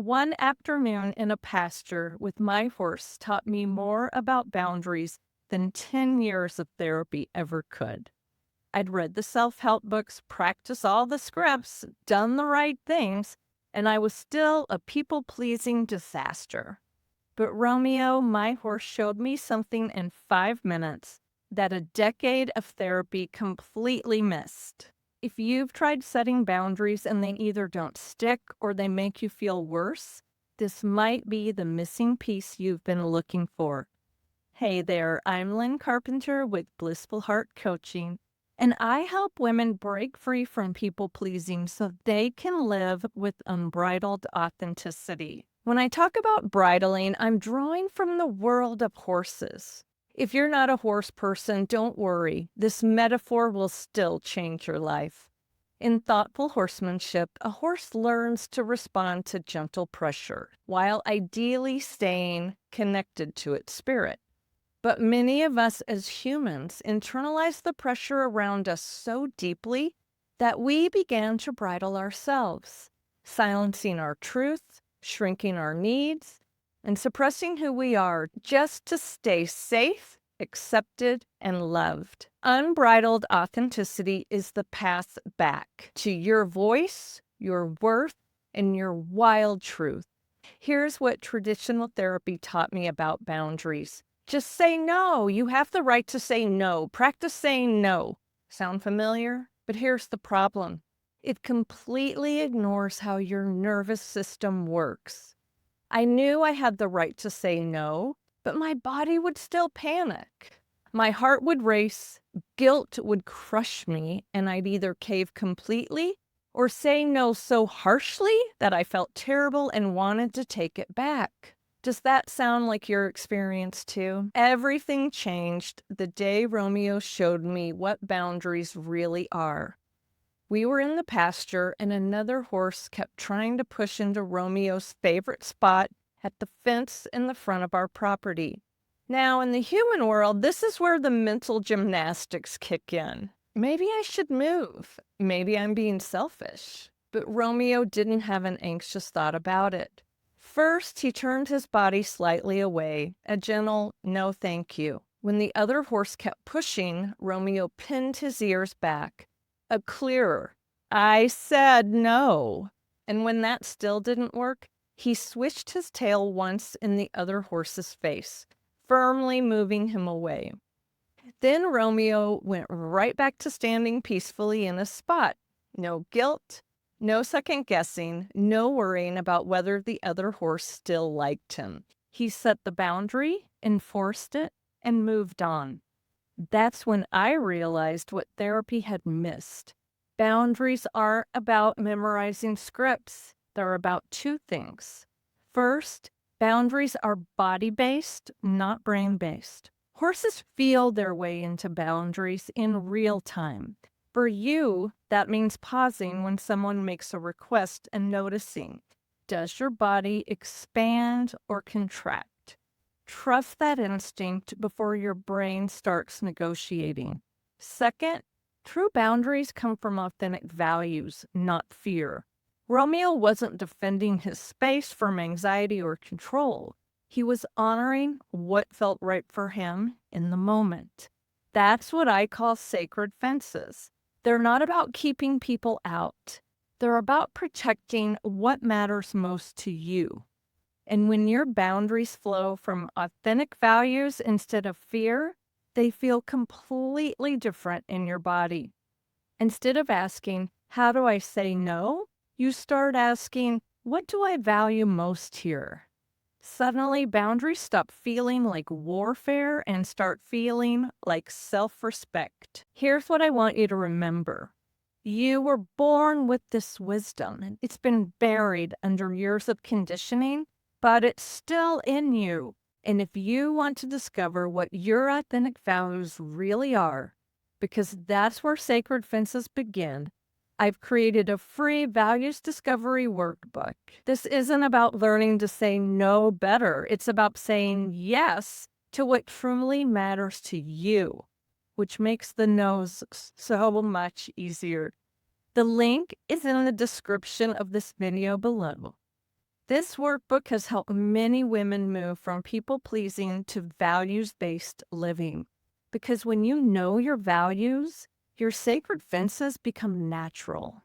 One afternoon in a pasture with my horse taught me more about boundaries than 10 years of therapy ever could. I'd read the self-help books, practiced all the scripts, done the right things, and I was still a people-pleasing disaster. But Romeo, my horse, showed me something in 5 minutes that a decade of therapy completely missed. If you've tried setting boundaries and they either don't stick or they make you feel worse, this might be the missing piece you've been looking for. Hey there, I'm Lynn Carpenter with Blissful Heart Coaching, and I help women break free from people pleasing so they can live with unbridled authenticity. When I talk about bridling, I'm drawing from the world of horses. If you're not a horse person, don't worry. This metaphor will still change your life. In thoughtful horsemanship, a horse learns to respond to gentle pressure, while ideally staying connected to its spirit. But many of us as humans internalize the pressure around us so deeply that we began to bridle ourselves, silencing our truth, shrinking our needs, and suppressing who we are just to stay safe, accepted, and loved. Unbridled authenticity is the path back to your voice, your worth, and your wild truth. Here's what traditional therapy taught me about boundaries. Just say no. You have the right to say no. Practice saying no. Sound familiar? But here's the problem. It completely ignores how your nervous system works. I knew I had the right to say no, but my body would still panic. My heart would race, guilt would crush me, and I'd either cave completely or say no so harshly that I felt terrible and wanted to take it back. Does that sound like your experience too? Everything changed the day Romeo showed me what boundaries really are. We were in the pasture and another horse kept trying to push into Romeo's favorite spot at the fence in the front of our property. Now, in the human world, this is where the mental gymnastics kick in. Maybe I should move. Maybe I'm being selfish. But Romeo didn't have an anxious thought about it. First, he turned his body slightly away, a gentle no thank you. When the other horse kept pushing, Romeo pinned his ears back. A clearer, I said no. And when that still didn't work, he switched his tail once in the other horse's face, firmly moving him away. Then Romeo went right back to standing peacefully in his spot. No guilt, no second guessing, no worrying about whether the other horse still liked him. He set the boundary, enforced it, and moved on. That's when I realized what therapy had missed. Boundaries aren't about memorizing scripts. They're about two things. First, boundaries are body-based, not brain-based. Horses feel their way into boundaries in real time. For you, that means pausing when someone makes a request and noticing, does your body expand or contract? Trust that instinct before your brain starts negotiating. Second, true boundaries come from authentic values, not fear. Romeo wasn't defending his space from anxiety or control. He was honoring what felt right for him in the moment. That's what I call sacred fences. They're not about keeping people out. They're about protecting what matters most to you. And when your boundaries flow from authentic values instead of fear, they feel completely different in your body. Instead of asking, how do I say no? You start asking, what do I value most here? Suddenly, boundaries stop feeling like warfare and start feeling like self-respect. Here's what I want you to remember. You were born with this wisdom, and it's been buried under years of conditioning, but it's still in you. And if you want to discover what your authentic values really are, because that's where sacred fences begin, I've created a free values discovery workbook. This isn't about learning to say no better. It's about saying yes to what truly matters to you, which makes the no's so much easier. The link is in the description of this video below. This workbook has helped many women move from people pleasing to values based living. Because when you know your values, your sacred fences become natural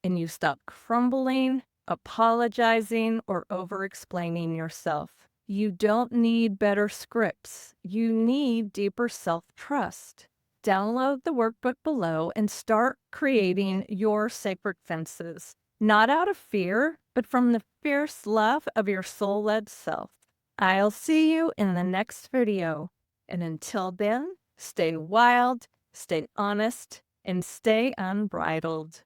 and you stop crumbling, apologizing, or over explaining yourself. You don't need better scripts, you need deeper self trust. Download the workbook below and start creating your sacred fences, not out of fear, but from the fierce love of your soul led self. I'll see you in the next video. And until then, stay wild, stay honest, and stay unbridled.